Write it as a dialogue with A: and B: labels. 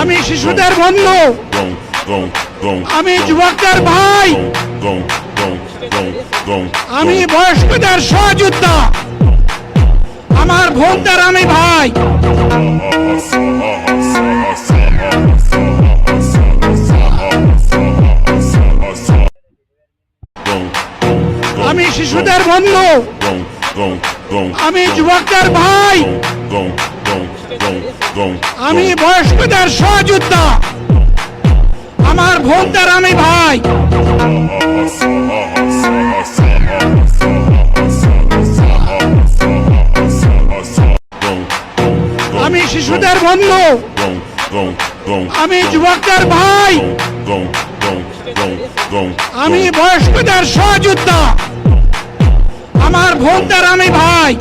A: আমি শিশুদের বন্ধু, আমি যুবকদের ভাই, আমি বয়স্কদের সহযোদ্ধা, আমার ভোটদের আমি ভাই। আমি শিশুদের বন্ধু, আমি যুবকদের ভাই, আমি বয়স্কদের সহযোদ্ধা, আমার ভোটদের আমি ভাই। আমি শিশুদের বন্ধু, আমি যুবকদের ভাই, আমি বয়স্কদের সহযোদ্ধা, আমার ভোটদের আমি ভাই।